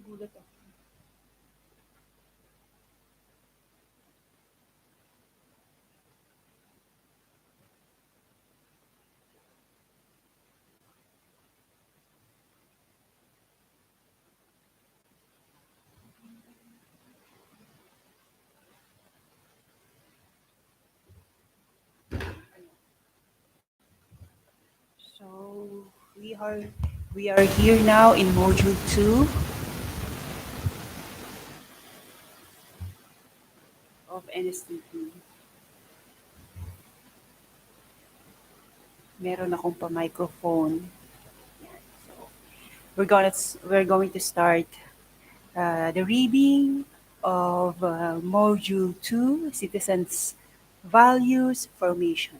Nagulat ako. So we are we are here now in module 2 of Nstp. Meron akong pa-microphone. Yan. So we're going to start the reading of module 2, Citizens Values Formation.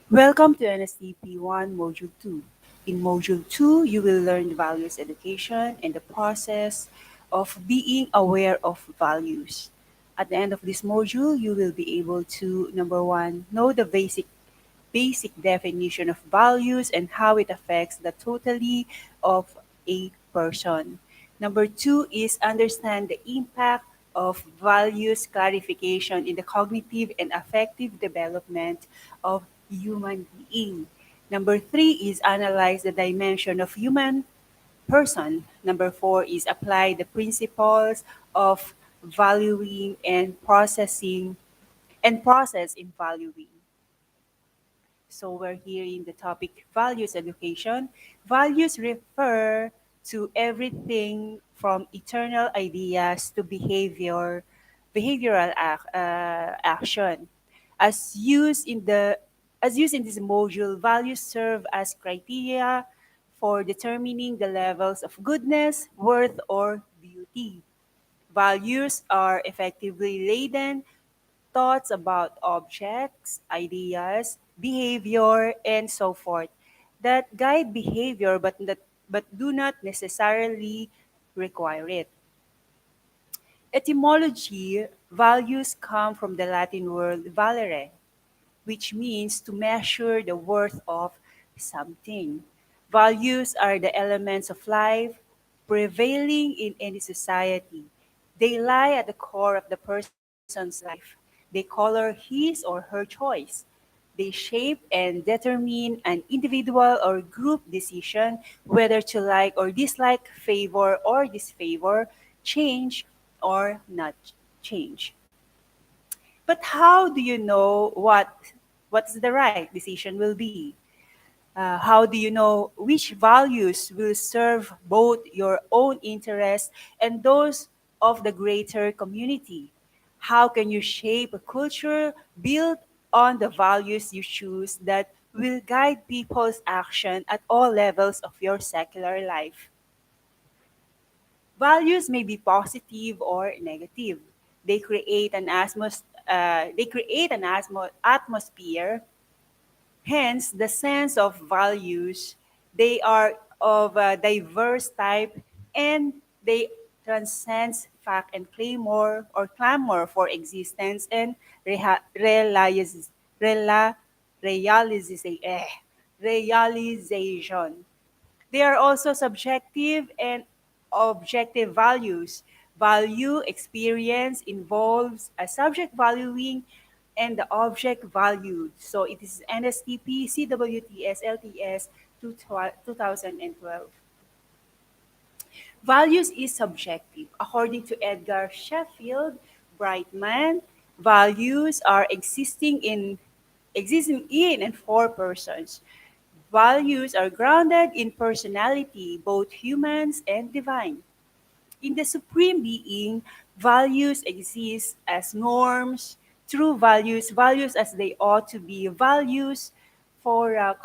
Welcome to NSTP 1 Module 2. In Module 2, you will learn values education and the process of being aware of values. At the end of this module, you will be able to, number one, know the basic definition of values and how it affects the totality of a person. Number two is understand the impact of values clarification in the cognitive and affective development of human being. Number three is analyze the dimension of human person. Number four is apply the principles of valuing and processing and process in valuing. So we're here in the topic values education. Values refer to everything from eternal ideas to behavioral action. As used in the as used in this module, values serve as criteria for determining the levels of goodness, worth, or beauty. Values are effectively laden thoughts about objects, ideas, behavior, and so forth that guide behavior but do not necessarily require it. Etymology values come from the Latin word valere, which means to measure the worth of something. Values are the elements of life prevailing in any society. They lie at the core of the person's life. They color his or her choice. They shape and determine an individual or group decision whether to like or dislike, favor or disfavor, change or not change. But how do you know what's the right decision will be? How do you know which values will serve both your own interests and those of the greater community? How can you shape a culture built on the values you choose that will guide people's action at all levels of your secular life? Values may be positive or negative. They create an atmosphere. Hence, the sense of values, they are of a diverse type and they transcend fact and clamor for existence and rela- realiza- eh, realization. They are also subjective and objective values. Value experience involves a subject valuing and the object valued. So it is NSTP, CWTS, LTS 2012. Values is subjective. According to Edgar Sheffield Brightman, values are existing in and for persons. Values are grounded in personality, both humans and divine. In the Supreme Being, values exist as norms, true values as they ought to be, values for a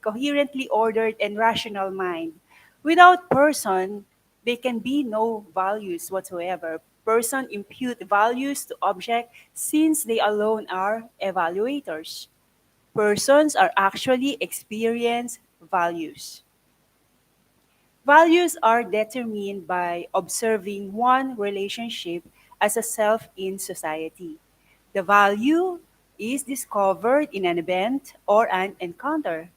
coherently ordered and rational mind. Without person, there can be no values whatsoever. Person impute values to object since they alone are evaluators. Persons are actually experience values. Values are determined by observing one relationship as a self in society. The value is discovered in an event or an encounter.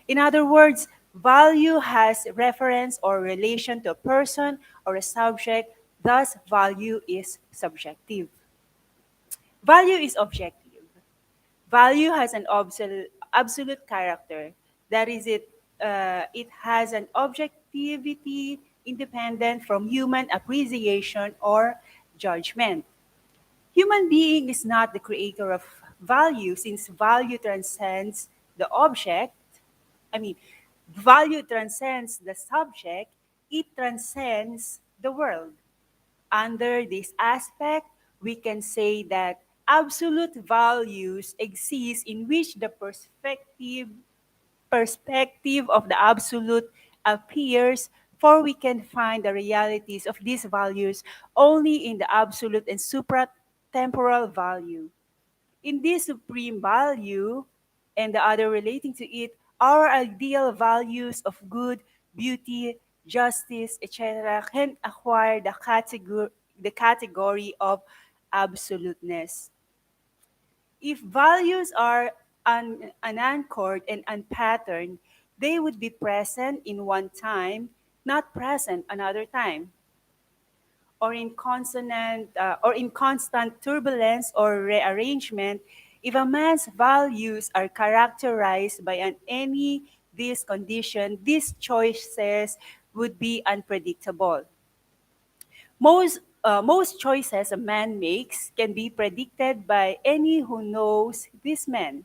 In other words, Value has reference or relation to a person or a subject, thus, value is subjective. Value is objective. Value has an absolute character. That is, it has an objectivity independent from human appreciation or judgment. Human being is not the creator of value since value transcends the object. I mean, value transcends the subject, it transcends the world. Under this aspect, we can say that absolute values exist in which the perspective of the absolute appears, for we can find the realities of these values only in the absolute and supratemporal value. In this supreme value and the other relating to it, our ideal values of good, beauty, justice, etc., can acquire the category of absoluteness. If values are unanchored and unpatterned, they would be present in one time, not present another time, or in constant turbulence or rearrangement. If a man's values are characterized by any this condition, these choices would be unpredictable. Most choices a man makes can be predicted by any who knows this man.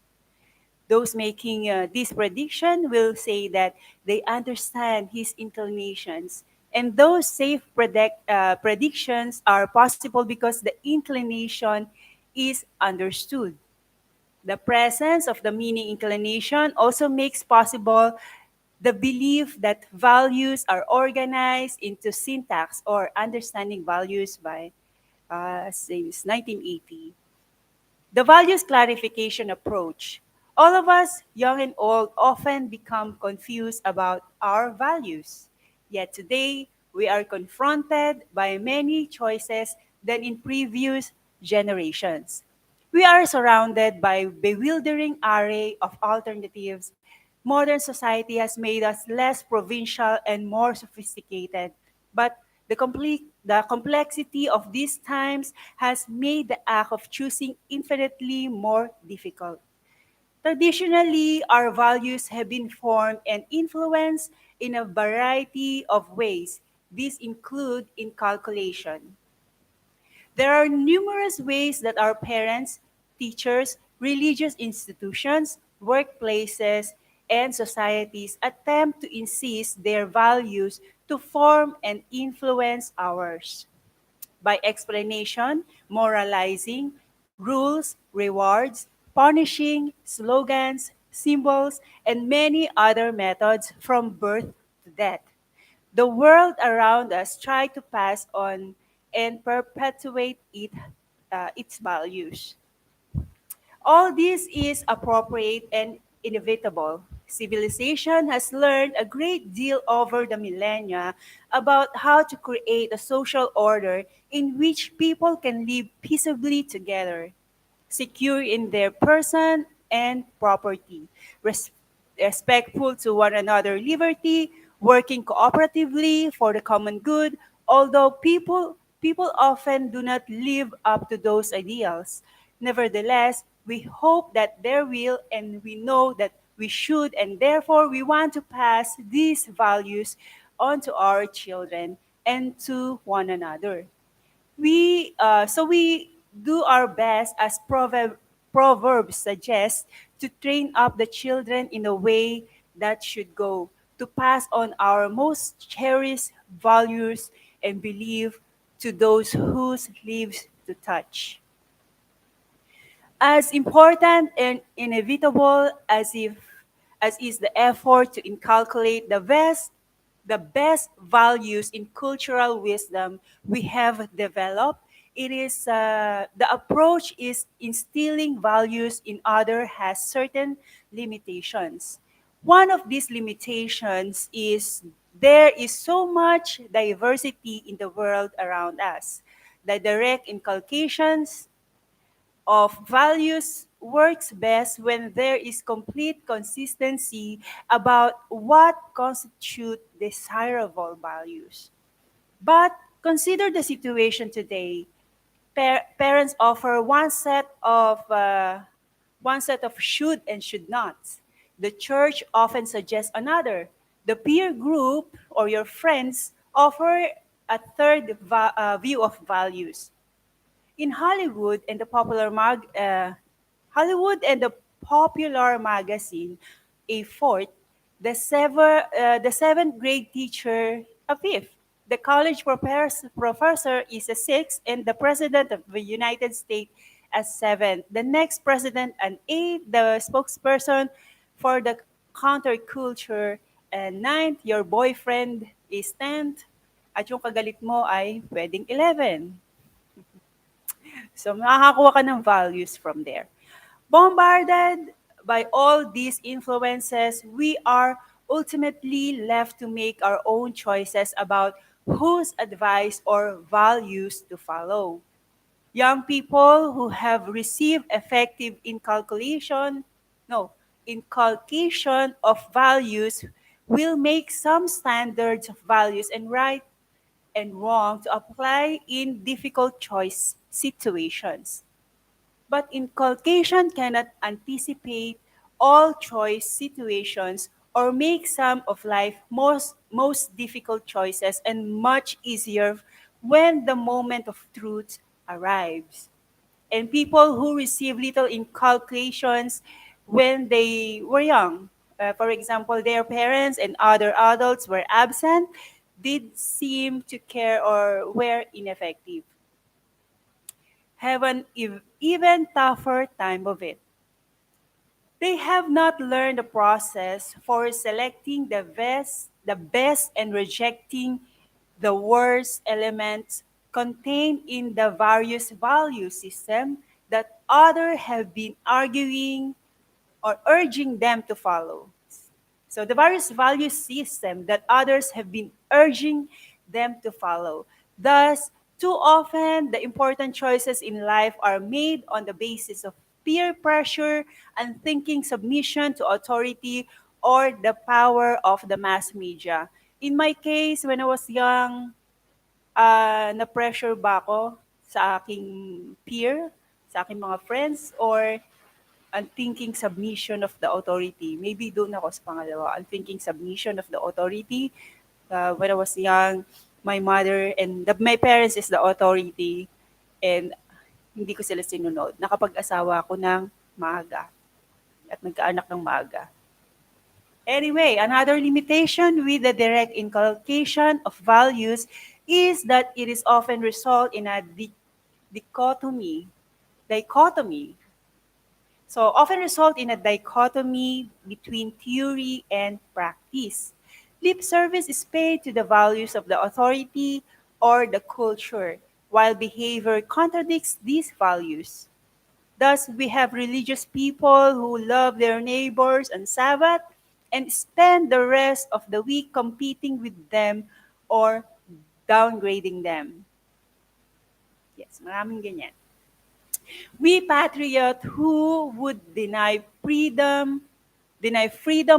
Those making this prediction will say that they understand his inclinations. And those safe predictions are possible because the inclination is understood. The presence of the meaning inclination also makes possible the belief that values are organized into syntax or understanding values by since 1980. The values clarification approach. All of us, young and old, often become confused about our values. Yet today, we are confronted by many choices than in previous generations. We are surrounded by bewildering array of alternatives. Modern society has made us less provincial and more sophisticated, but the complexity of these times has made the act of choosing infinitely more difficult. Traditionally, our values have been formed and influenced in a variety of ways. These include inculcation. There are numerous ways that our parents, teachers, religious institutions, workplaces, and societies attempt to insist their values to form and influence ours. By explanation, moralizing, rules, rewards, punishing, slogans, symbols, and many other methods from birth to death. The world around us try to pass on and perpetuate its values. All this is appropriate and inevitable. Civilization has learned a great deal over the millennia about how to create a social order in which people can live peaceably together, secure in their person and property, respectful to one another liberty, working cooperatively for the common good, although people often do not live up to those ideals. Nevertheless, we hope that there will, and we know that we should, and therefore we want to pass these values on to our children and to one another. We do our best, as Proverbs suggests, to train up the children in a way that should go, to pass on our most cherished values and belief to those whose lives to touch. As important and inevitable as is the effort to inculcate the best values in cultural wisdom we have developed, it is the approach is instilling values in other has certain limitations. One of these limitations is there is so much diversity in the world around us. The direct inculcations of values works best when there is complete consistency about what constitute desirable values. But consider the situation today. Parents offer one set of should and should nots. The church often suggests another. The peer group or your friends offer a third view of values. In Hollywood and the popular magazine, a fourth, the seventh grade teacher, a fifth. The professor is a sixth, and the president of the United States a seventh. The next president an eighth, the spokesperson for the counterculture, and ninth, your boyfriend is tenth, at yung kagalit mo ay pwedeng 11. So makakakuha ka ng values from there. Bombarded by all these influences, we are ultimately left to make our own choices about whose advice or values to follow. Young people who have received effective inculcation of values will make some standards of values and right and wrong to apply in difficult choice situations. But inculcation cannot anticipate all choice situations or make some of life most difficult choices and much easier when the moment of truth arrives. And people who receive little inculcations when they were young, for example, their parents and other adults were absent, did seem to care or were ineffective, have an even tougher time of it. They have not learned the process for selecting the best and rejecting the worst elements contained in the various value system that others have been arguing or urging them to follow. So the various value system that others have been urging them to follow. Thus, too often the important choices in life are made on the basis of peer pressure and thinking submission to authority or the power of the mass media. In my case, when I was young, na-pressure ba ako sa aking peer, sa aking mga friends, or unthinking submission of the authority? Maybe doon ako sa pangalawa, unthinking submission of the authority. When I was young, my mother and my parents is the authority, and hindi ko sila sinunod. Nakapag-asawa ako ng maaga at nagkaanak ng maaga. Anyway, another limitation with the direct inculcation of values is that it is often result in a dichotomy. Dichotomy. So often result in a dichotomy between theory and practice. Lip service is paid to the values of the authority or the culture, while behavior contradicts these values. Thus, we have religious people who love their neighbors on Sabbath and spend the rest of the week competing with them or downgrading them. Yes, maraming ganyan. We patriots who would deny freedom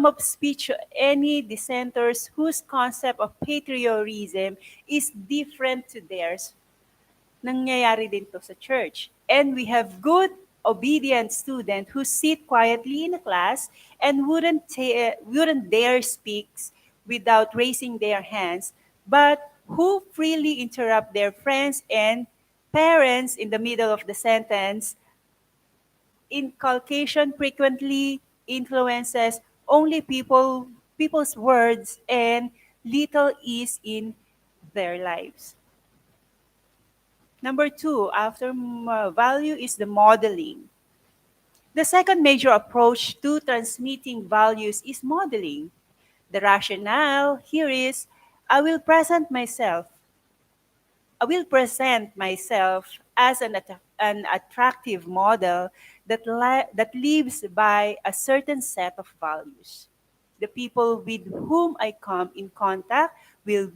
of speech to any dissenters whose concept of patriotism is different to theirs, nangyayari din to sa church. And we have good, obedient students who sit quietly in a class and wouldn't dare speak without raising their hands, but who freely interrupt their friends and parents in the middle of the sentence. Inculcation frequently influences only people's words and little is in their lives. Number two, after value is the modeling. The second major approach to transmitting values is modeling. The rationale here is I will present myself I will present myself as an attractive model that lives by a certain set of values. The people with whom I come in contact will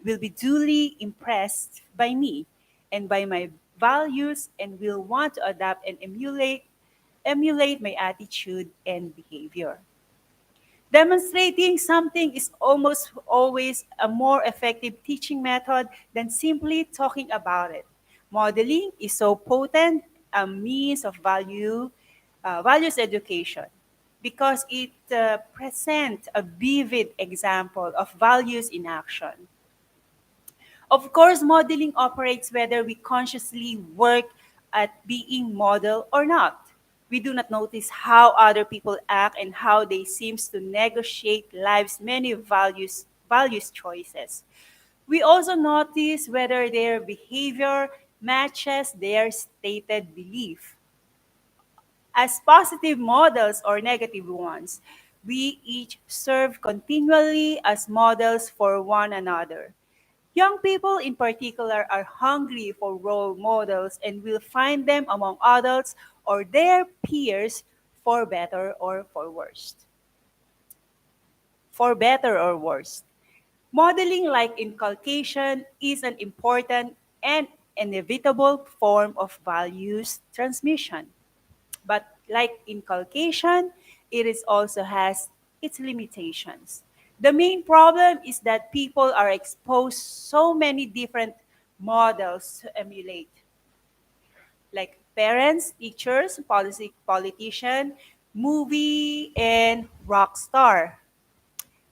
be duly impressed by me and by my values and will want to adapt and emulate my attitude and behavior. Demonstrating something is almost always a more effective teaching method than simply talking about it. Modeling is so potent a means of values education because it presents a vivid example of values in action. Of course, modeling operates whether we consciously work at being model or not. We do not notice how other people act and how they seems to negotiate life's many values choices. We also notice whether their behavior matches their stated belief. As positive models or negative ones, we each serve continually as models for one another. Young people in particular are hungry for role models and will find them among adults or their peers for better or for worse. For better or worse. Modeling like inculcation is an important and inevitable form of values transmission. But like inculcation, it is also has its limitations. The main problem is that people are exposed so many different models to emulate, like parents, teachers, politician, movie, and rock star.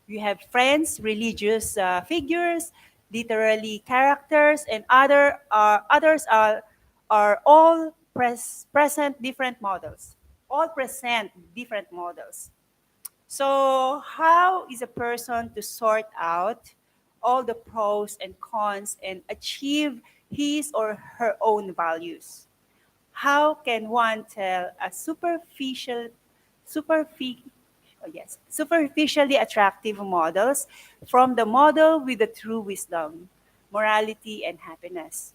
You have friends, religious figures, literary characters, and others are all present different models. All present different models. So, how is a person to sort out all the pros and cons and achieve his or her own values? How can one tell a superfi- superficially attractive models from the model with the true wisdom, morality, and happiness?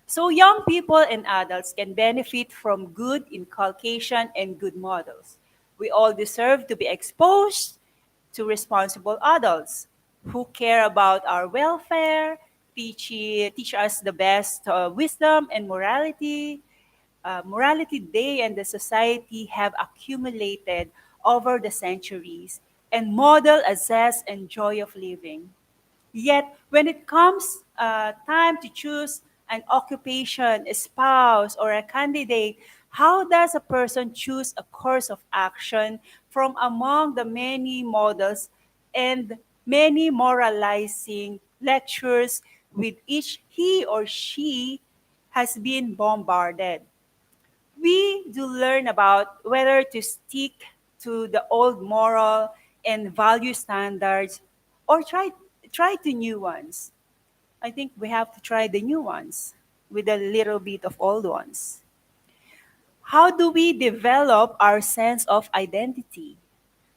So young people and adults can benefit from good inculcation and good models. We all deserve to be exposed to responsible adults who care about our welfare, teach us the best wisdom and morality they and the society have accumulated over the centuries and model a zest and joy of living. Yet, when it comes time to choose an occupation, a spouse, or a candidate, how does a person choose a course of action from among the many models and many moralizing lectures with which he or she has been bombarded? We do learn about whether to stick to the old moral and value standards or try to new ones. I think we have to try the new ones with a little bit of old ones. How do we develop our sense of identity?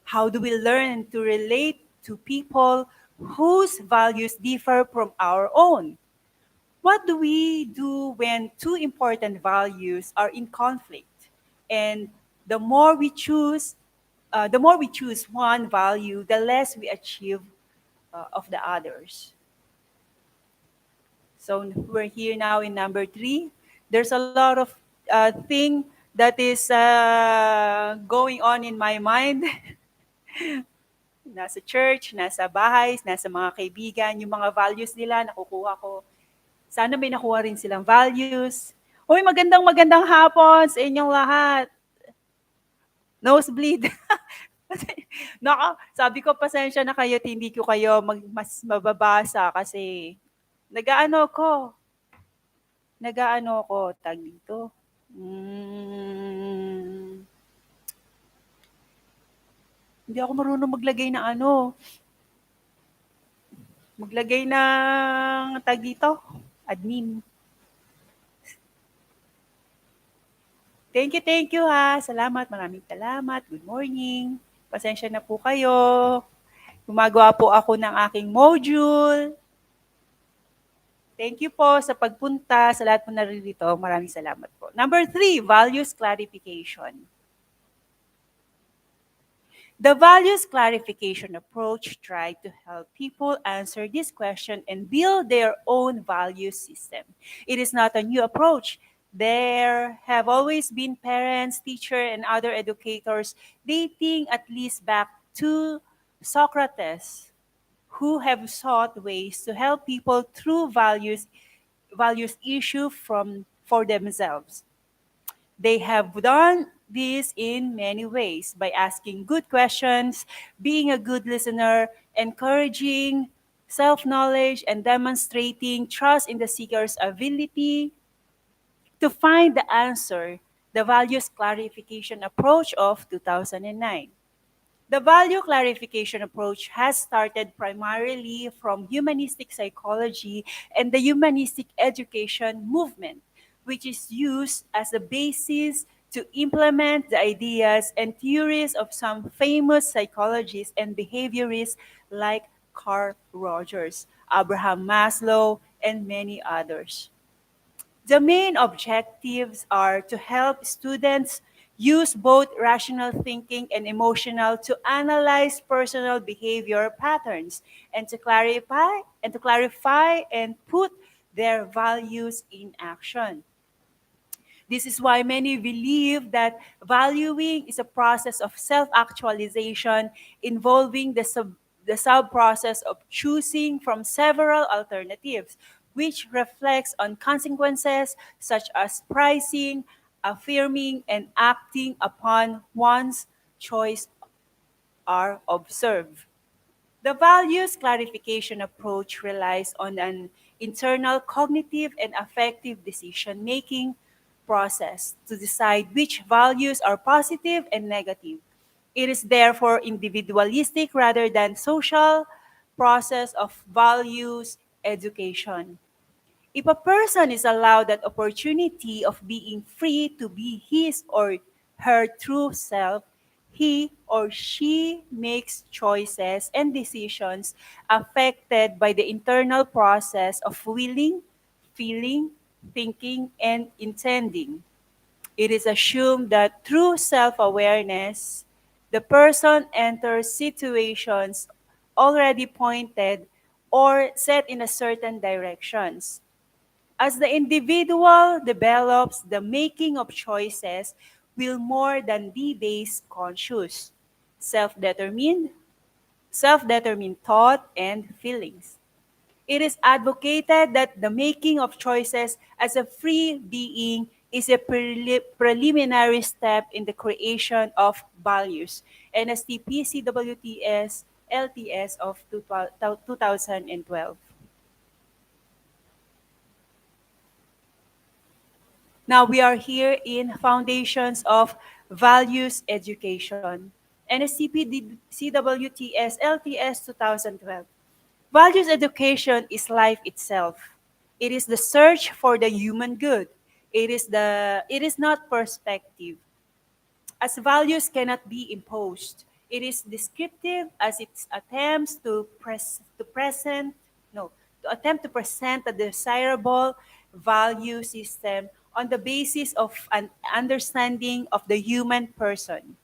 How do we learn to relate to people whose values differ from our own? What do we do when two important values are in conflict? And the more we choose, the more we choose one value, the less we achieve of the others. So we're here now in number three. There's a lot of thing that is going on in my mind. Nasa church, nasa bahay, nasa mga kaibigan, yung mga values nila, nakukuha ko. Sana may nakuha rin silang values. Uy, magandang hapon sa inyong lahat. Nosebleed. Naka, sabi ko, pasensya na kayo at hindi ko kayo mas mababasa kasi nagaano ko, tag dito. Hmm, hindi ako marunong maglagay ng tag dito, admin. Thank you ha. Salamat, maraming salamat. Good morning. Pasensya na po kayo. Gumagawa po ako ng aking module. Thank you po sa pagpunta, sa lahat po naririto. Maraming salamat po. Number 3, values clarification. The values clarification approach tried to help people answer this question and build their own value system. It is not a new approach. There have always been parents, teachers, and other educators dating at least back to Socrates who have sought ways to help people through values issue from for themselves. They have done this in many ways by asking good questions, being a good listener, encouraging self knowledge, and demonstrating trust in the seeker's ability to find the answer. The values clarification approach of 2009. The value clarification approach has started primarily from humanistic psychology and the humanistic education movement, which is used as a basis to implement the ideas and theories of some famous psychologists and behaviorists like Carl Rogers, Abraham Maslow, and many others. The main objectives are to help students use both rational thinking and emotional to analyze personal behavior patterns and to clarify and put their values in action. This is why many believe that valuing is a process of self-actualization involving the sub-process of choosing from several alternatives, which reflects on consequences such as pricing, affirming, and acting upon one's choice are observed. The values clarification approach relies on an internal cognitive and affective decision making process to decide which values are positive and negative. It is therefore individualistic rather than social process of values education. If a person is allowed that opportunity of being free to be his or her true self, he or she makes choices and decisions affected by the internal process of willing, feeling, thinking, and intending. It is assumed that through self awareness, the person enters situations already pointed or set in a certain directions. As the individual develops, the making of choices will more than be based conscious, self-determined, self-determined thought and feelings. It is advocated that the making of choices as a free being is a preliminary step in the creation of values. NSTP, CWTS, LTS of 2012. Now we are here in Foundations of Values Education. NSCP CWTS LTS 2012. Values education is life itself. It is the search for the human good. It is not perspective, as values cannot be imposed. It is descriptive as it attempts to present no to attempt to present a desirable value system on the basis of an understanding of the human person.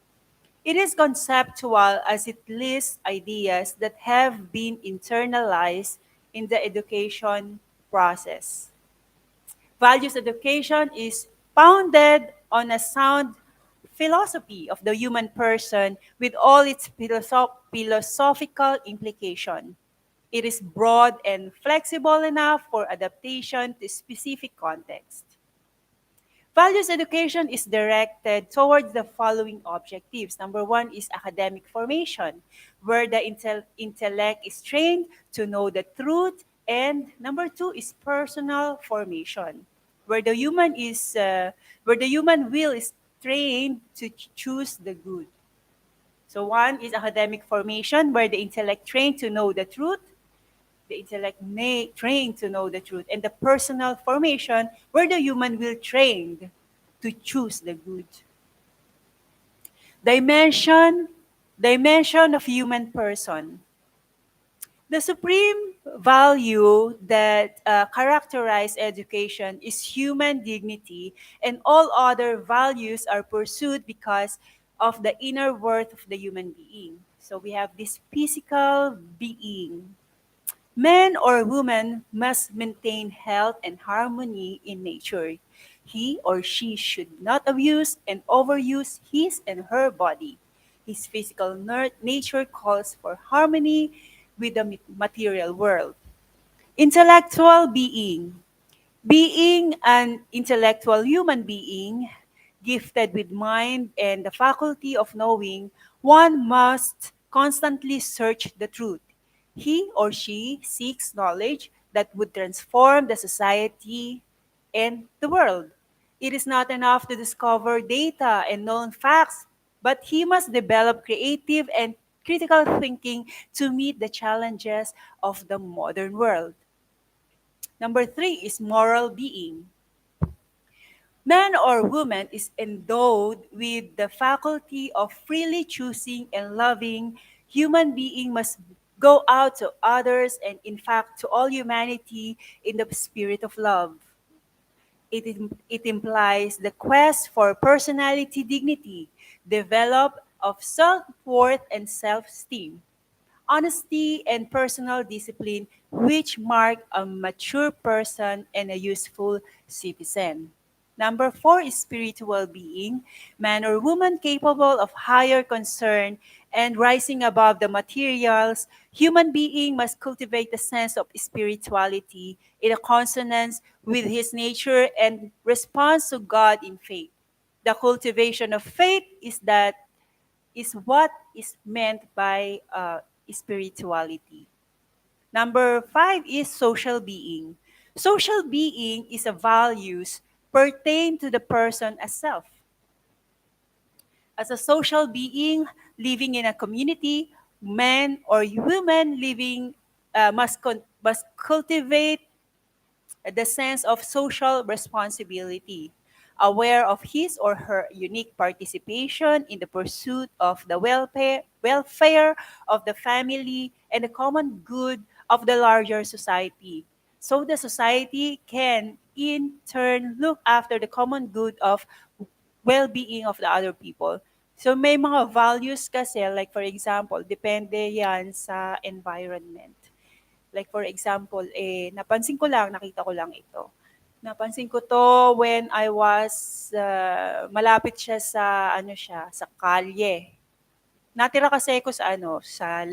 It is conceptual as it lists ideas that have been internalized in the education process. Values education is founded on a sound philosophy of the human person with all its philosophical implication. It is broad and flexible enough for adaptation to specific context. Values education is directed towards the following objectives. Number one is academic formation, where the intellect is trained to know the truth. And number two is personal formation, where the human will is trained to choose the good. So one is academic formation, where the intellect trained to know the truth. The intellect may trained to know the truth, and the personal formation, where the human will trained to choose the good. Dimension, dimension of human person. The supreme value that characterize education is human dignity, and all other values are pursued because of the inner worth of the human being. So we have this physical being. Man or woman must maintain health and harmony in nature. He or she should not abuse and overuse his and her body. His physical nature calls for harmony with the material world. Intellectual being. Being an intellectual human being, gifted with mind and the faculty of knowing, one must constantly search the truth. He or she seeks knowledge that would transform the society and the world. It is not enough to discover data and known facts, but he must develop creative and critical thinking to meet the challenges of the modern world. Number three is moral being. Man or woman is endowed with the faculty of freely choosing and loving. Human being must go out to others and, in fact, to all humanity in the spirit of love. It implies the quest for personality dignity, develop of self-worth and self-esteem, honesty, and personal discipline, which mark a mature person and a useful citizen. Number four is spiritual being, man or woman capable of higher concern and rising above the materials. Human being must cultivate the sense of spirituality in a consonance with his nature and response to God in faith. The cultivation of faith is what is meant by spirituality. Number five is social being. Social being is a values pertain to the person as self. As a social being living in a community, men or women living must cultivate the sense of social responsibility, aware of his or her unique participation in the pursuit of the welfare of the family and the common good of the larger society. So the society can in turn look after the common good of well-being of the other people. So may mga values kasi, like for example, depende yan sa environment. Like for example, napansin ko lang, nakita ko lang ito. Napansin ko to when I was, malapit siya sa, ano siya, sa kalye. Natira kasi ako sa ano, sa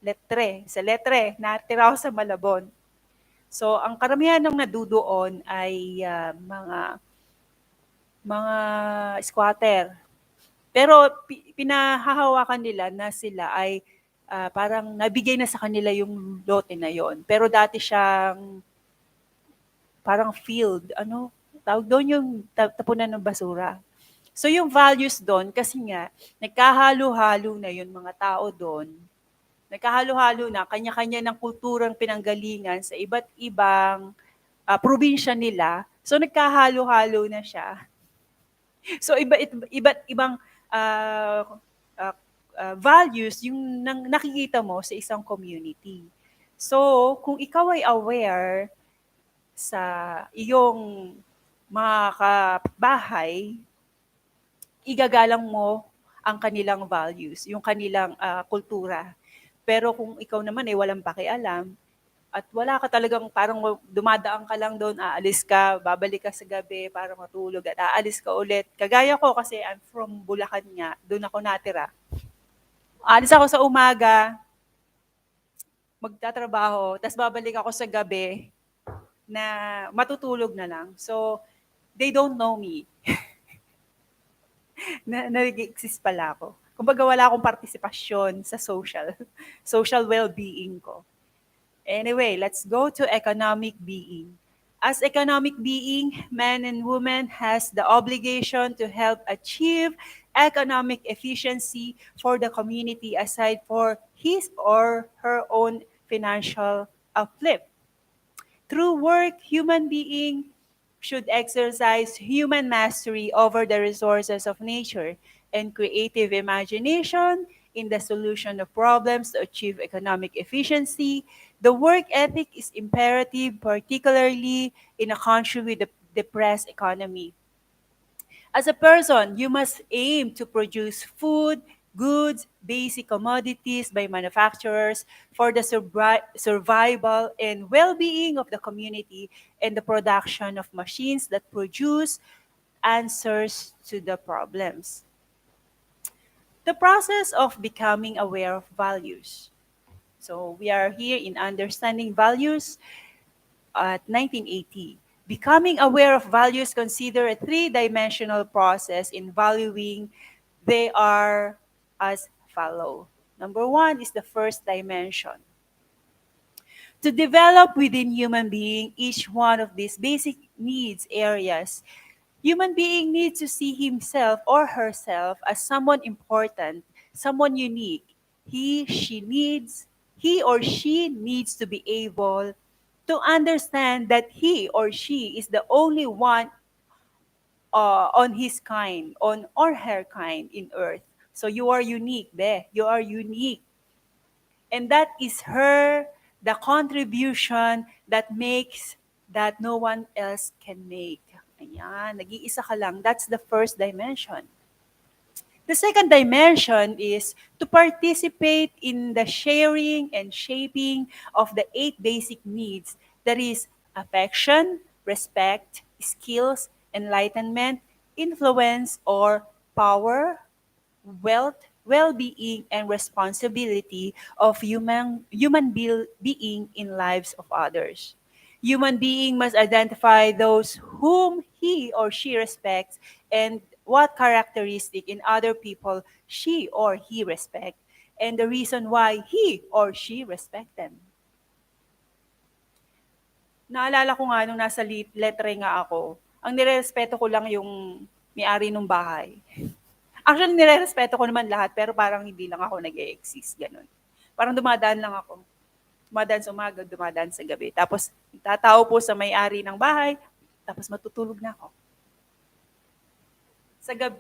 Letre. Natira ako sa Malabon. So, ang karamihan ng nadudoon ay mga squatter. Pero pinahahawakan nila na sila ay parang nabigay na sa kanila yung lote na yon. Pero dati siyang parang field, ano, tawag doon yung tapunan ng basura. So yung values doon, kasi nga, nagkahalo-halo na yung mga tao doon. Nagkahalo-halo na, kanya-kanya ng kulturang pinanggalingan sa iba't ibang probinsya nila. So nagkahalo-halo na siya. So iba't ibang uh, uh, values yung nakikita mo sa isang community. So, kung ikaw ay aware sa iyong mga kapitbahay, igagalang mo ang kanilang values, yung kanilang kultura. Pero kung ikaw naman ay walang pakialam, at wala ka talagang parang dumadaan ka lang doon, aalis ka, babalik ka sa gabi para matulog at aalis ka ulit. Kagaya ko kasi I'm from Bulacan nga, doon ako natira. Aalis ako sa umaga, magtatrabaho, tapos babalik ako sa gabi na matutulog na lang. So, they don't know me. Nag-exist pala ako. Kumbaga wala akong partisipasyon sa social well-being ko. Anyway, let's go to economic being. As economic being, man and woman has the obligation to help achieve economic efficiency for the community aside for his or her own financial uplift. Through work, human being should exercise human mastery over the resources of nature and creative imagination in the solution of problems to achieve economic efficiency. The work ethic is imperative, particularly in a country with a depressed economy. As a person, you must aim to produce food, goods, basic commodities by manufacturers for the survival and well-being of the community and the production of machines that produce answers to the problems. The process of becoming aware of values. So we are here in understanding values at 1980. Becoming aware of values consider a three-dimensional process in valuing. They are as follow. Number one is the first dimension. To develop within human being each one of these basic needs areas, human being needs to see himself or herself as someone important, someone unique. He or she needs to be able to understand that he or she is the only one on his kind, on or her kind in earth. So you are unique, be. You are unique. And that is the contribution that makes that no one else can make. Ayan, nag-iisa ka lang. That's the first dimension. The second dimension is to participate in the sharing and shaping of the eight basic needs. That is affection, respect, skills, enlightenment, influence or power, wealth, well-being, and responsibility of being in lives of others. Human being must identify those whom he or she respects and what characteristic in other people she or he respect and the reason why he or she respect them. Naalala ko nga nung nasa letre nga ako, ang nirerespeto ko lang yung may-ari ng bahay. Actually, nire-respeto ko naman lahat, pero parang hindi lang ako nag-e-exist, ganun. Parang dumadaan lang ako. Dumadaan sa umaga, dumadaan sa gabi. Tapos, tatao po sa may-ari ng bahay, tapos matutulog na ako.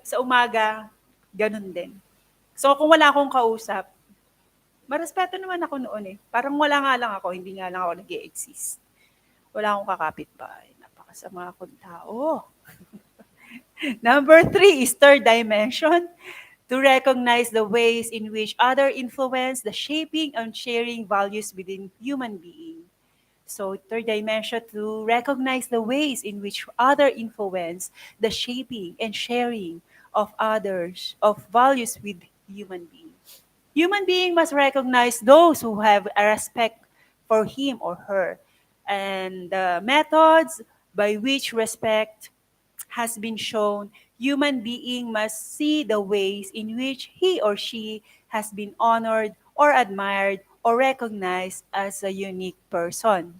Sa umaga, ganun din. So, kung wala akong kausap, marespeto naman ako noon eh. Parang wala nga lang ako, hindi nga lang ako nag-e-exist. Wala akong kakapit-bahay. Napakasama akong tao. Number 3 is third dimension. To recognize the ways in which other influence the shaping and sharing values within human being. So third dimension, to recognize the ways in which other influence the shaping and sharing of others, of values with human being. Human being must recognize those who have a respect for him or her and the methods by which respect has been shown, human being must see the ways in which he or she has been honored or admired or recognized as a unique person.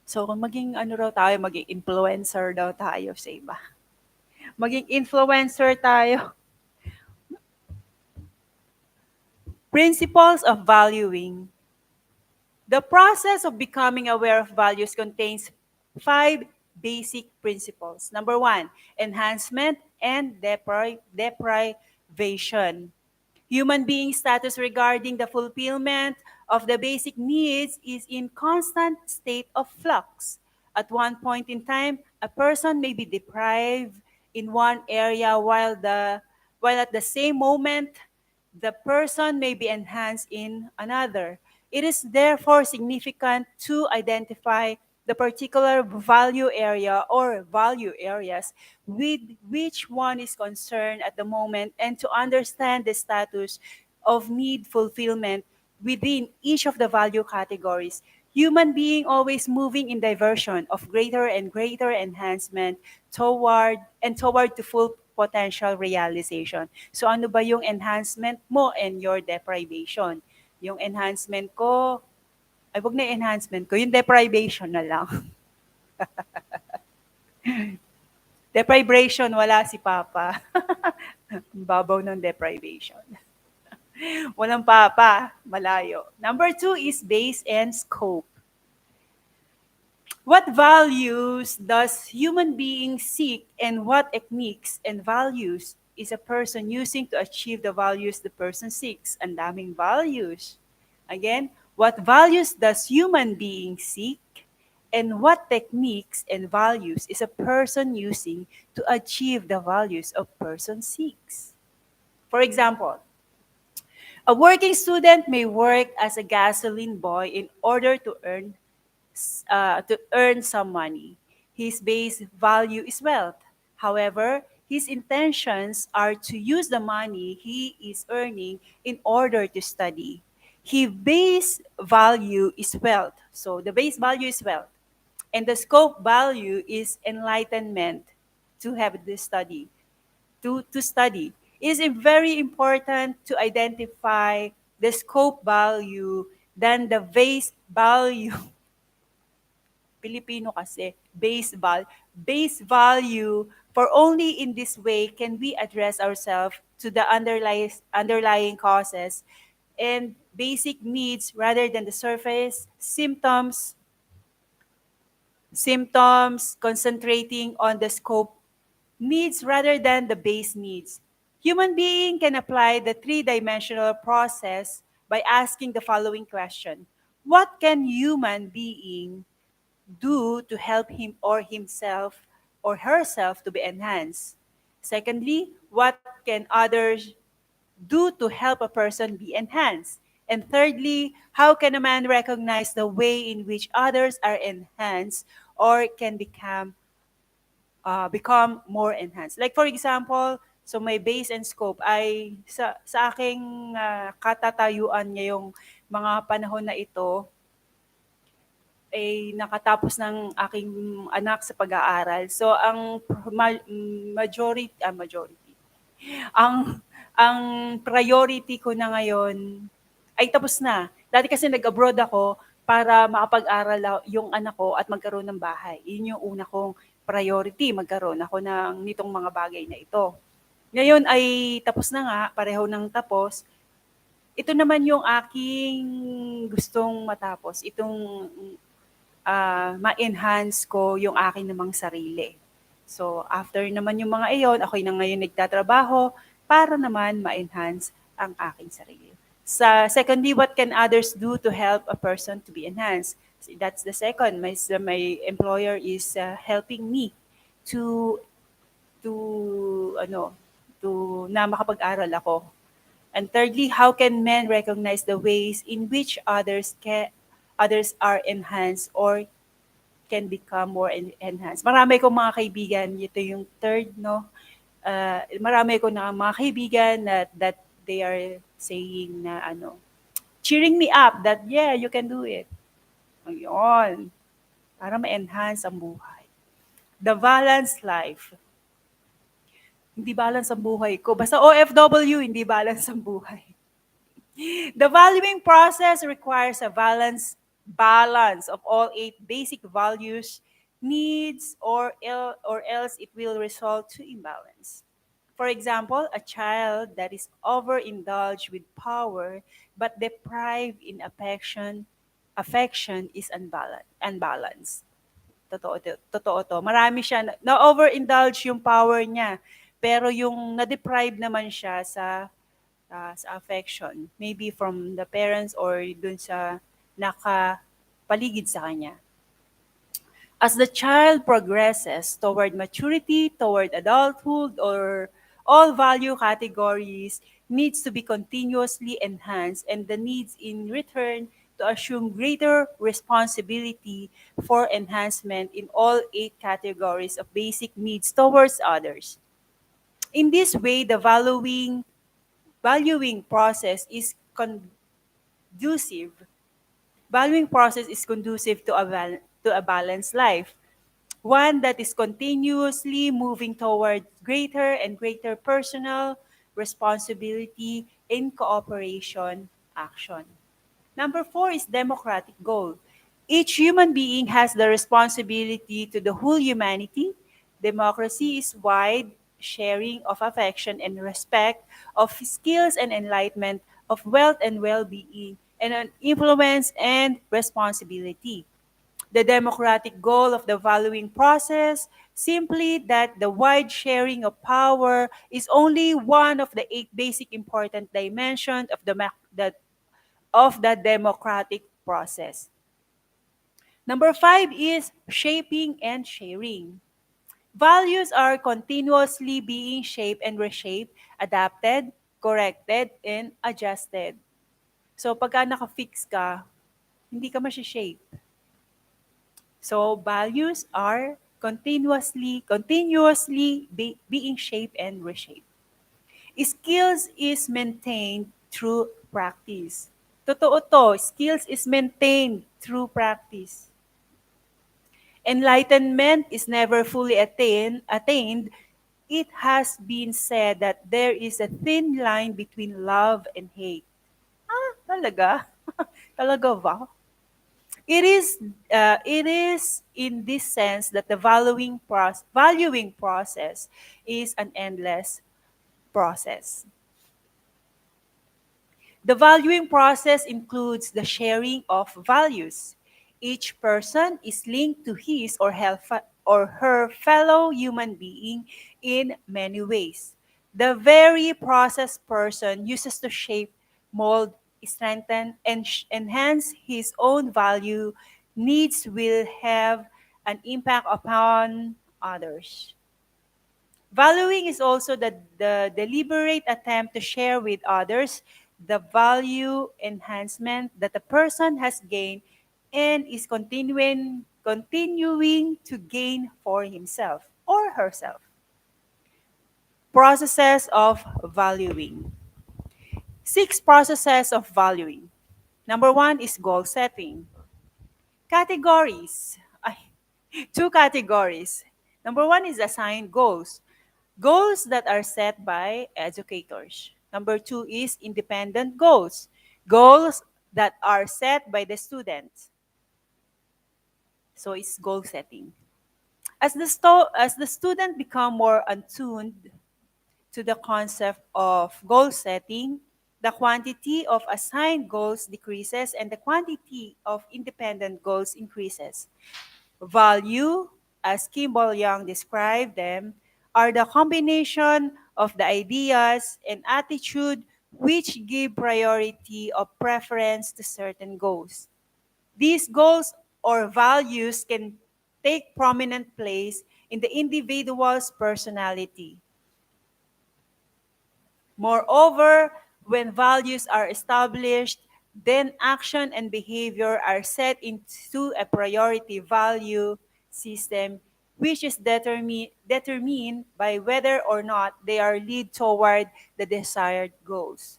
So kung maging ano raw tayo, maging influencer daw tayo sa iba. Maging influencer tayo. Principles of valuing. The process of becoming aware of values contains 5 basic principles. Number 1, enhancement and deprivation. Human being status regarding the fulfillment of the basic needs is in constant state of flux. At one point in time, a person may be deprived in one area while at the same moment the person may be enhanced in another. It is therefore significant to identify the particular value area or value areas with which one is concerned at the moment and to understand the status of need fulfillment within each of the value categories. Human being always moving in diversion of greater and greater enhancement toward to full potential realization. So ano ba yung enhancement mo and your deprivation? Yung enhancement ko, ay wag na yung enhancement ko, yung deprivation na lang. Deprivation, wala si Papa. Babaw ng deprivation. Walang Papa, malayo. Number 2 is base and scope. What values does human beings seek and what techniques and values is a person using to achieve the values the person seeks? Ang daming values. Again, what values does human beings seek and what techniques and values is a person using to achieve the values a person seeks? For example, A working student may work as a gasoline boy in order to earn some money. His base value is wealth. However, his intentions are to use the money he is earning in order to study. His base value is wealth. So the base value is wealth. And the scope value is enlightenment to have this study, to study. It is very important to identify the scope value than the base value. Pilipino kasi, base value, for only in this way can we address ourselves to the underlying causes and basic needs rather than the surface symptoms concentrating on the scope needs rather than the base needs. Human being can apply the three-dimensional process by asking the following question: what can human being do to help him or himself or herself to be enhanced? Secondly, what can others do to help a person be enhanced? And thirdly, how can a man recognize the way in which others are enhanced or can become more enhanced? Like for example, so may base and scope ay sa aking katatayuan ngayong mga panahon na ito, ay nakatapos ng aking anak sa pag-aaral. So ang majority, ang priority ko na ngayon ay tapos na. Dati kasi nag-abroad ako para makapag-aral yung anak ko at magkaroon ng bahay. Yun yung una kong priority, magkaroon ako ng nitong mga bagay na ito. Ngayon ay tapos na nga, pareho ng tapos. Ito naman yung aking gustong matapos, itong ma-enhance ko yung akin namang sarili. So, after naman yung mga iyon, ako'y na ngayon nagtatrabaho para naman ma-enhance ang aking sarili. Secondly, what can others do to help a person to be enhanced? So, that's the second. My employer is helping me to to na makapag-aral ako. And thirdly, how can men recognize the ways in which others are enhanced or can become more enhanced? Marami kong mga kaibigan, ito yung third, no? Marami ko na mga kaibigan that they are saying na cheering me up that yeah, you can do it. Ayun. Para ma-enhance ang buhay. The balanced life. Hindi balance ang buhay ko. Basta OFW, hindi balance ang buhay. The valuing process requires a balance of all 8 basic values, needs, or else it will result to imbalance. For example, a child that is overindulged with power but deprived in affection is unbalanced. Totoo to. Marami siya, na-overindulge yung power niya, pero yung na-deprive naman siya sa affection, maybe from the parents or dun sa nakapaligid sa kanya. As the child progresses toward maturity, toward adulthood, or all value categories needs to be continuously enhanced and the needs in return to assume greater responsibility for enhancement in all 8 categories of basic needs towards others. In this way, the valuing process is conducive. Valuing process is conducive to a balanced life, one that is continuously moving toward greater and greater personal responsibility in cooperation action. Number 4 is democratic goal. Each human being has the responsibility to the whole humanity. Democracy is wide sharing of affection and respect, of skills and enlightenment, of wealth and well-being, and an influence and responsibility. The democratic goal of the valuing process simply that the wide sharing of power is only one of the 8 basic important dimensions of the democratic process. Number 5 is shaping and sharing. Values are continuously being shaped and reshaped, adapted, corrected, and adjusted. So, pagka naka-fix ka, hindi ka shape. So, values are being shaped and reshaped. Skills is maintained through practice. Totoo to, skills is maintained through practice. Enlightenment is never fully attained. It has been said that there is a thin line between love and hate. Ah, talaga? Talaga ba? It is in this sense that the valuing process is an endless process. The valuing process includes the sharing of values. Each person is linked to his or her fellow human being in many ways. The very process person uses to shape, mold, strengthen, and enhance his own value needs will have an impact upon others. Valuing is also the deliberate attempt to share with others the value enhancement that the person has gained and is continuing to gain for himself or herself. Processes of valuing. 6 processes of valuing. Number 1 is goal setting. Categories. Ay, 2 categories. Number 1 is assigned goals. Goals that are set by educators. Number 2 is independent goals. Goals that are set by the students. So it's goal setting. As the student become more attuned to the concept of goal setting, the quantity of assigned goals decreases and the quantity of independent goals increases. Value, as Kimball Young described them, are the combination of the ideas and attitude which give priority or preference to certain goals. These goals or values can take prominent place in the individual's personality. Moreover, when values are established, then action and behavior are set into a priority value system, which is determined by whether or not they are lead toward the desired goals.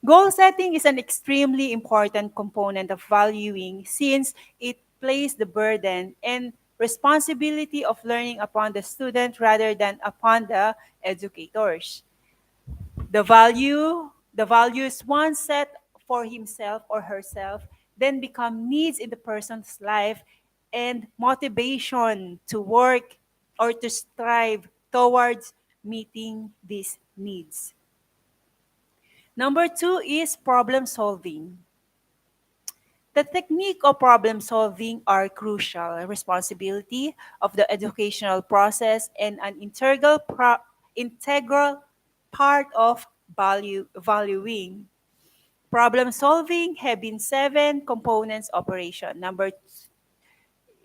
Goal setting is an extremely important component of valuing since it places the burden and responsibility of learning upon the student rather than upon the educators. The values one set for himself or herself then become needs in the person's life and motivation to work or to strive towards meeting these needs. Number 2 is problem solving. The technique of problem solving are crucial responsibility of the educational process and an integral part of valuing. Problem solving have been 7 components operation. Number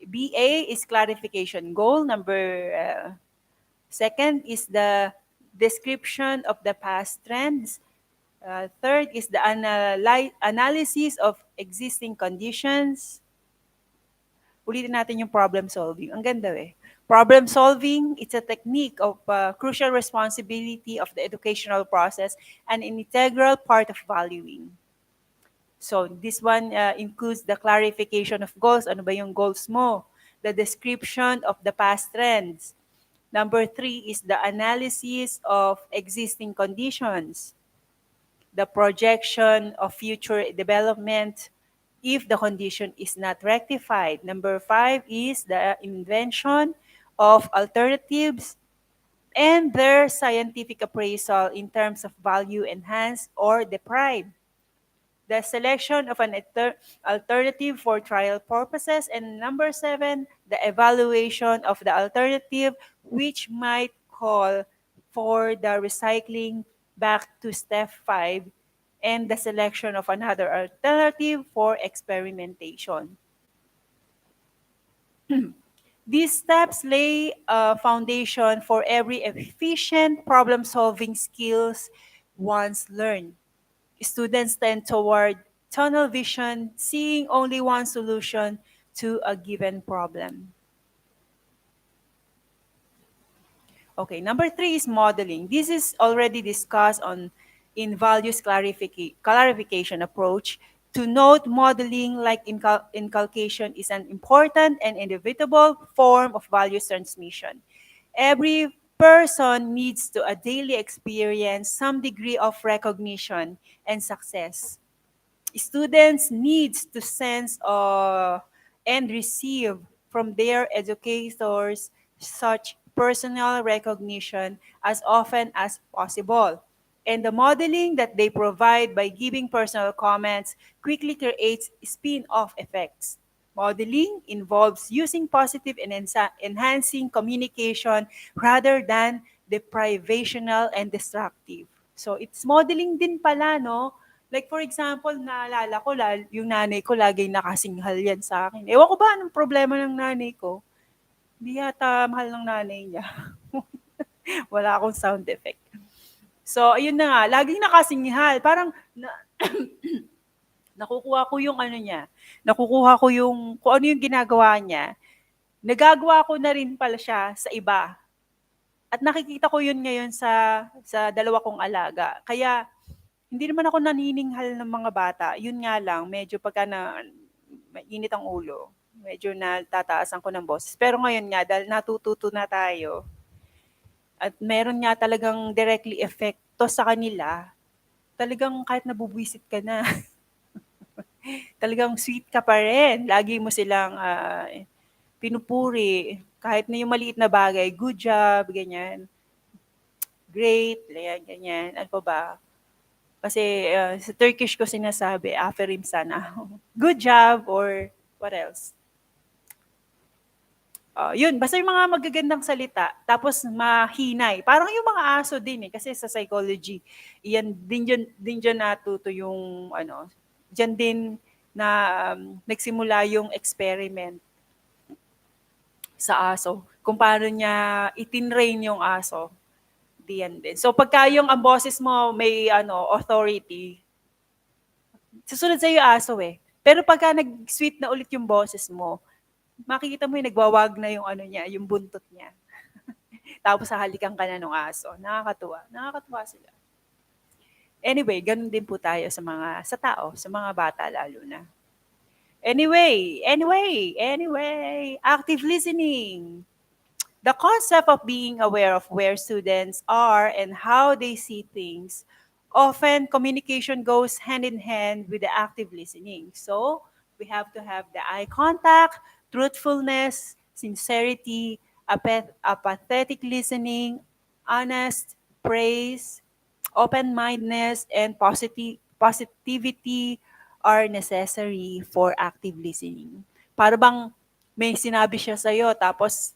BA is clarification goal. Number second is the description of the past trends. Third is the analysis of existing conditions. Ulitin natin yung problem solving. Ang ganda eh. Problem solving, it's a technique of crucial responsibility of the educational process and an integral part of valuing. So this one includes the clarification of goals. Ano ba yung goals mo? The description of the past trends. Number 3 is the analysis of existing conditions. The projection of future development if the condition is not rectified. Number 5 is the invention of alternatives and their scientific appraisal in terms of value enhanced or deprived. The selection of an alternative for trial purposes. And number 7, the evaluation of the alternative which might call for the recycling back to step 5 and the selection of another alternative for experimentation. These steps lay a foundation for every efficient problem-solving skills once learned. Students tend toward tunnel vision, seeing only one solution to a given problem. Okay, number three is modeling. This is already discussed on in values clarification approach. To note, modeling, like inculcation, is an important and inevitable form of values transmission. Every person needs to a daily experience some degree of recognition and success. Students need to sense and receive from their educators such personal recognition as often as possible. And the modeling that they provide by giving personal comments quickly creates spin-off effects. Modeling involves using positive and enhancing communication rather than deprivational and destructive. So it's modeling din pala, no? Like for example, naalala ko, yung nanay ko laging nakasinghal yan sa akin. Ewan ko ba anong problema ng nanay ko? Hindi yata mahal ng nanay niya. Wala akong sound effect. So, ayun na nga, laging nakasinghal. Parang, nakukuha ko yung ano niya. Nakukuha ko yung, kung ano yung ginagawa niya. Nagagawa ko na rin pala siya sa iba. At nakikita ko yun ngayon sa dalawa kong alaga. Kaya, hindi naman ako nanininghal ng mga bata. Yun nga lang, medyo pagka na mainit ang ulo, medyo natataasan ko ng boses. Pero ngayon nga, dahil natututo na tayo, at meron nga talagang directly effecto sa kanila, talagang kahit nabubwisit ka na, talagang sweet ka pa rin. Lagi mo silang pinupuri. Kahit na yung maliit na bagay, good job, ganyan. Great, ganyan, ganyan. Ano pa ba? Kasi sa Turkish ko sinasabi, aferin sana. Good job or what else? Yun, basta yung mga magagandang salita, tapos mahinay. Parang yung mga aso din eh, kasi sa psychology, iyan din dyan natuto yung ano, diyan din na nagsimula yung experiment sa aso. Kung paano niya itinrain yung aso, diyan din. So pagka yung ang boses mo may ano, authority, susunod sa iyo aso eh. Pero pagka nag-sweet na ulit yung boses mo, makikita mo yung nagwawag na yung ano niya, yung buntot niya. Tapos hahalikan ka na ng aso. Nakakatuwa. Nakakatuwa sila. Anyway, ganun din po tayo sa tao, sa mga bata lalo na. Anyway, active listening. The concept of being aware of where students are and how they see things, often communication goes hand in hand with the active listening. So we have to have the eye contact, truthfulness, sincerity, apathetic listening, honest praise, open-mindedness, and positivity are necessary for active listening. Para bang may sinabi siya sa'yo tapos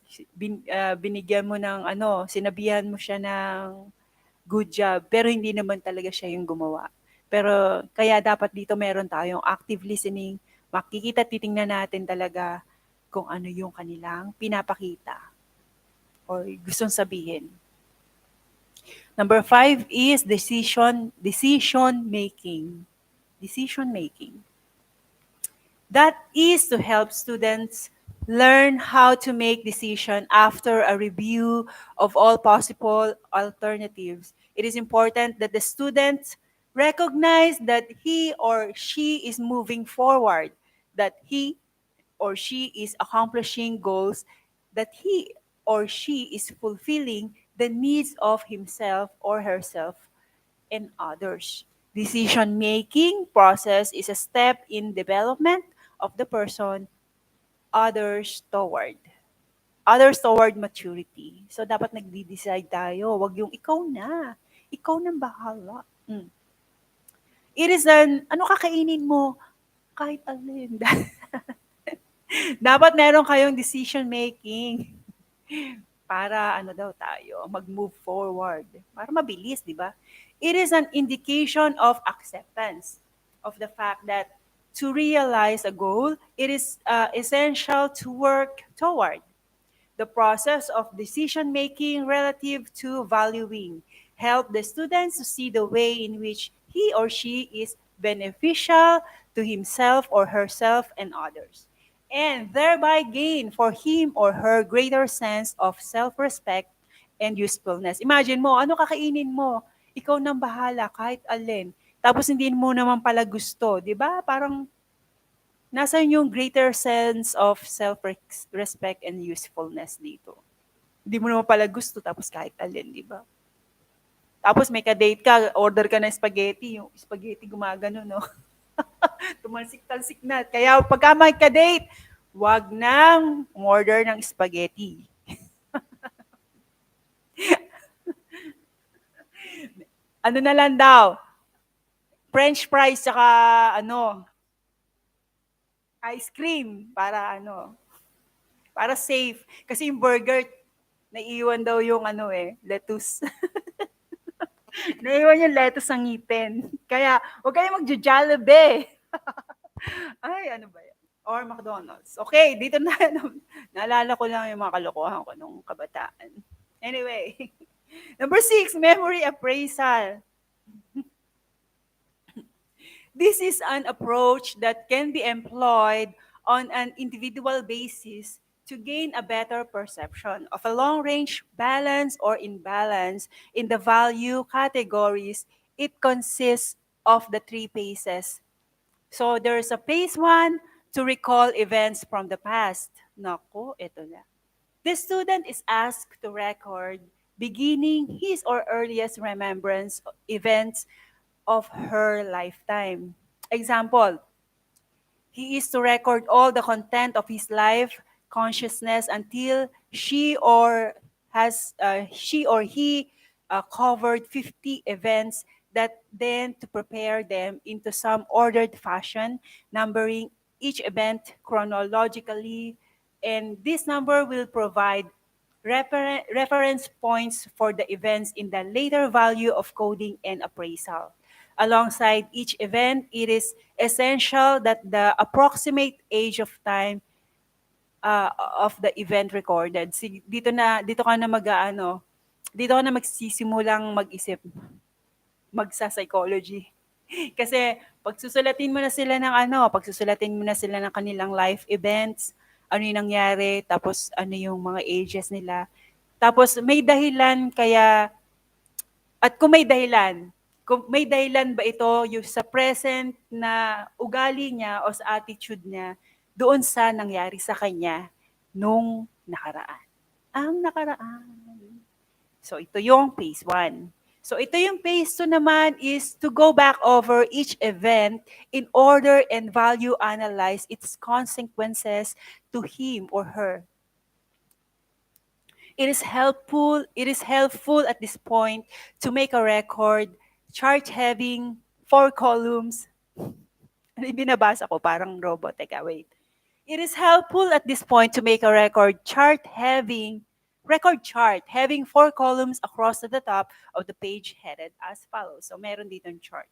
binigyan mo ng ano, sinabihan mo siya ng good job, pero hindi naman talaga siya yung gumawa. Pero kaya dapat dito meron tayong active listening, makikita titingnan natin talaga kung ano yung kanilang pinapakita or gustong sabihin. Number 5 is decision making. Decision making. That is to help students learn how to make decision after a review of all possible alternatives. It is important that the student recognize that he or she is moving forward, that he or she is accomplishing goals, that he or she is fulfilling the needs of himself or herself and others. Decision-making process is a step in development of the person others toward maturity. So dapat nagde-decide tayo, wag yung ikaw na. Ikaw nang bahala. It is ano kakainin mo? Kahit alin. Dapat meron kayong decision making para ano daw tayo, mag-move forward. Para mabilis, di ba? It is an indication of acceptance of the fact that to realize a goal, it is essential to work toward. The process of decision making relative to valuing help the students to see the way in which he or she is beneficial to himself or herself and others, and thereby gain for him or her greater sense of self-respect and usefulness. Imagine mo, ano kakainin mo? Ikaw nang bahala kahit alin. Tapos hindi mo naman pala gusto, 'di ba? Parang nasaan yung greater sense of self-respect and usefulness dito? Hindi mo naman pala gusto tapos kahit alin, 'di ba? Tapos may ka-date ka, order ka ng spaghetti, yung spaghetti gumagano, no? Tumalsik-talsik na. Kaya pagka may ka-date, wag nang order ng spaghetti. Ano na lang daw, French fries tsaka ano, ice cream para ano, para safe. Kasi yung burger, naiiwan daw yung ano lettuce. Naiiwan yung lettuce sa ngipin. Kaya, huwag kayo magjo-Jollibee. Ay, ano ba yan? Or McDonald's. Okay, dito na, naalala ko lang yung mga kalokohan ko nung kabataan. Anyway, number 6, memory appraisal. This is an approach that can be employed on an individual basis to gain a better perception of a long-range balance or imbalance in the value categories. It consists of the three phases. So there's a phase 1 to recall events from the past. Naku, ito na. The student is asked to record beginning his or earliest remembrance events of her lifetime. Example, he is to record all the content of his life consciousness until she or he covered 50 events, that then to prepare them into some ordered fashion, numbering each event chronologically, and this number will provide reference points for the events in the later value of coding and appraisal. Alongside each event, it is essential that the approximate age of time of the event recorded. Dito ka na dito ka na magsisimulang mag-isip, magsa-psychology. Kasi pagsusulatin mo na sila ng kanilang life events, ano yung nangyari, tapos ano yung mga ages nila. Tapos may dahilan kaya, at kung may dahilan ba ito yung sa present na ugali niya o sa attitude niya doon sa nangyari sa kanya nung nakaraan. Ang nakaraan. So ito yung phase 1. So ito yung phase 2 naman is to go back over each event in order and value analyze its consequences to him or her. It is helpful at this point to make a record chart having 4 columns. Ano yung binabasa ko? Parang robot. Teka, wait. It is helpful at this point to make a record chart having 4 columns across to the top of the page headed as follows. So meron ditong chart.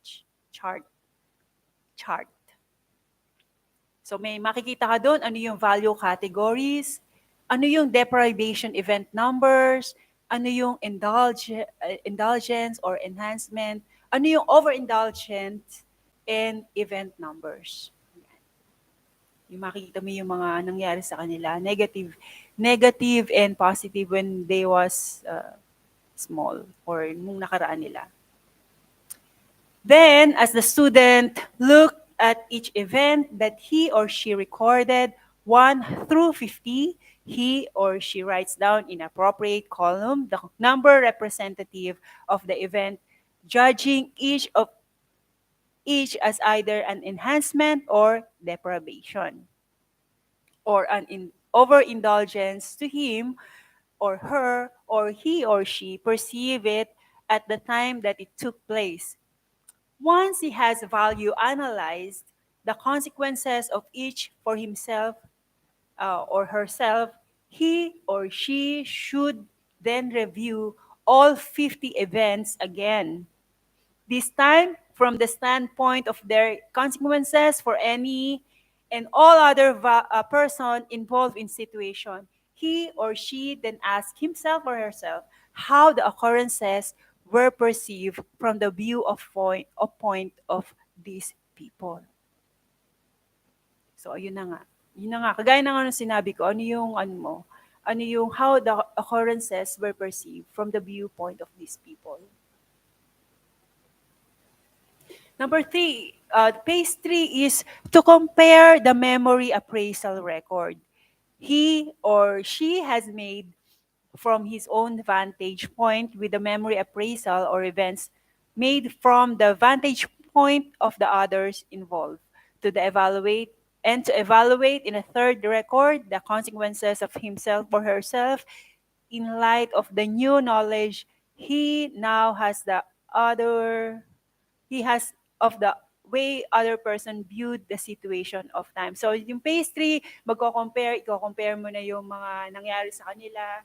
So may makikita ka doon ano yung value categories, ano yung deprivation event numbers, ano yung indulgence or enhancement, ano yung overindulgence, and event numbers. Yung makikita mo yung mga nangyari sa kanila, negative and positive when they was small or nung nakaraan nila. Then, as the student looked at each event that he or she recorded, 1 through 50, he or she writes down in appropriate column the number representative of the event, judging each as either an enhancement or deprivation, or an overindulgence to him or her, or he or she perceive it at the time that it took place. Once he has value analyzed the consequences of each for himself or herself, he or she should then review all 50 events again. This time, from the standpoint of their consequences for any and all other person involved in situation, he or she then asks himself or herself how the occurrences were perceived from the view of point of these people. So, ayun na nga. Yun na nga. Kagaya ng ano sinabi ko, ano yung ano mo, ano yung how the occurrences were perceived from the viewpoint of these people. Number three, phase three is to compare the memory appraisal record he or she has made from his own vantage point with the memory appraisal or events made from the vantage point of the others involved to evaluate in a third record the consequences of himself or herself in light of the new knowledge he now has the other he has of the way other person viewed the situation of time. So yung phase 3, i-compare mo na yung mga nangyari sa kanila,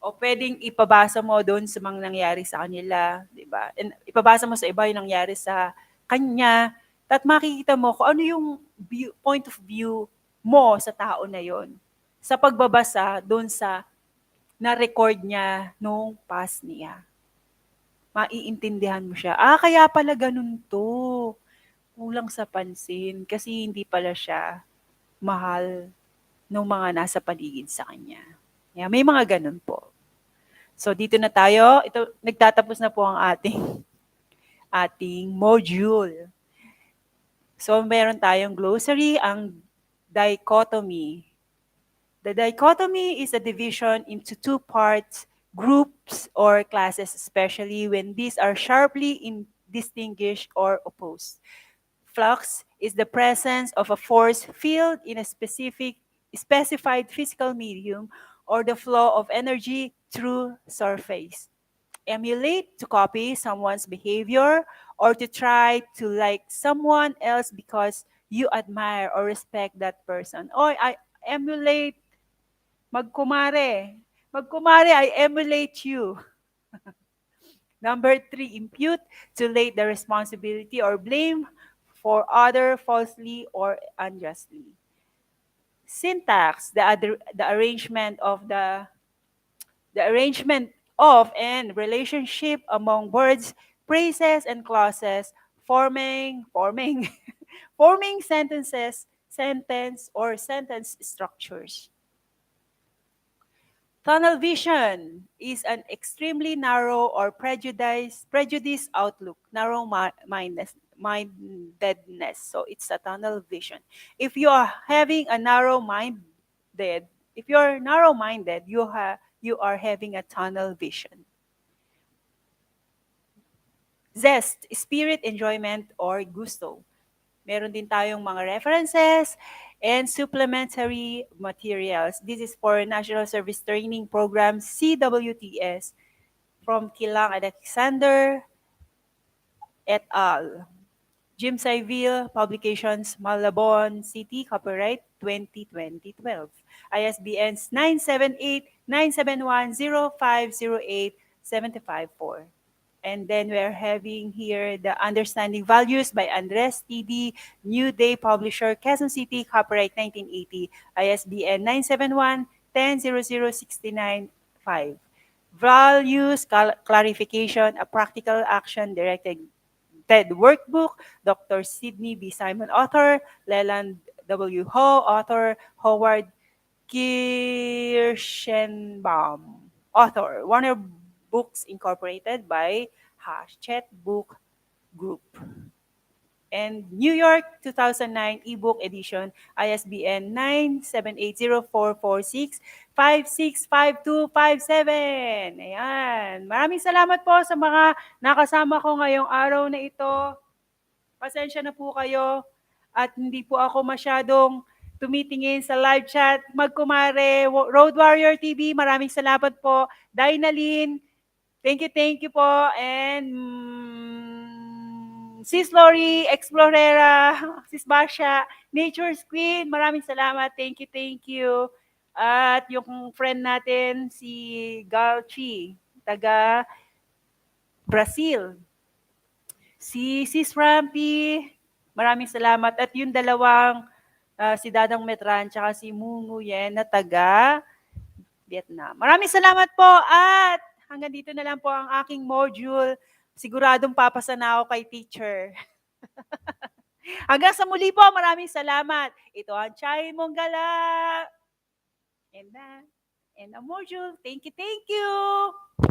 o pwedeng ipabasa mo doon sa mga nangyari sa kanila, di ba? And ipabasa mo sa iba yung nangyari sa kanya, at makikita mo kung ano yung point of view mo sa tao na yon sa pagbabasa doon sa na-record niya nung past niya. Maiintindihan mo siya, kaya pala ganun 'to. Kulang sa pansin kasi hindi pala siya mahal nung mga nasa paligid sa kanya. May mga ganun po. So dito na tayo, ito nagtatapos na po ang ating module. So meron tayong glossary, ang dichotomy. The dichotomy is a division into two parts, groups or classes, especially when these are sharply distinguished or opposed. Flux is the presence of a force field in a specified physical medium or the flow of energy through surface. Emulate, to copy someone's behavior or to try to like someone else because you admire or respect that person. Or I emulate magkumare. Magkumare, I emulate you. Number 3, impute, to lay the responsibility or blame for other falsely or unjustly. Syntax, the arrangement of and relationship among words, phrases, and clauses, forming forming sentence or sentence structures. Tunnel vision is an extremely narrow or prejudice outlook, mindedness. So it's a tunnel vision. If you are having a if you're narrow-minded, you are having a tunnel vision. Zest, spirit, enjoyment, or gusto. Meron din tayong mga references and supplementary materials. This is for National Service Training Program, CWTS, from Kilang Alexander et al. Jim Saiville, Publications, Malabon City, copyright 2012. ISBNs 978-971-0508-754. And then we're having here the Understanding Values by Andres T.D., New Day Publisher, Quezon City, copyright 1980, ISBN 971-10-0069-5. Values Clarification, a Practical Action Directed Workbook, Dr. Sidney B. Simon, author, Leland W. Ho, author, Howard Kirschenbaum, author, Warner Books Incorporated by Hachette Book Group. And New York 2009 ebook edition, ISBN 9780446-565257. Ayan. Maraming salamat po sa mga nakasama ko ngayong araw na ito. Pasensya na po kayo at hindi po ako masyadong tumitingin sa live chat. Magkumare, Road Warrior TV, maraming salamat po. Dynalyn, thank you po. And Sis Lori, Explorera, Sis Basha, Nature's Queen, maraming salamat. Thank you. At yung friend natin, si Galchi, taga Brazil. Si Sis Rampy, maraming salamat. At yung dalawang, si Dadang Metran, tsaka si Mungu Yen na taga Vietnam. Maraming salamat po at hanggang dito na lang po ang aking module. Siguradong papasa na ako kay teacher. Hanggang sa muli po, maraming salamat. Ito ang Chai Monggala. And a module. Thank you, thank you.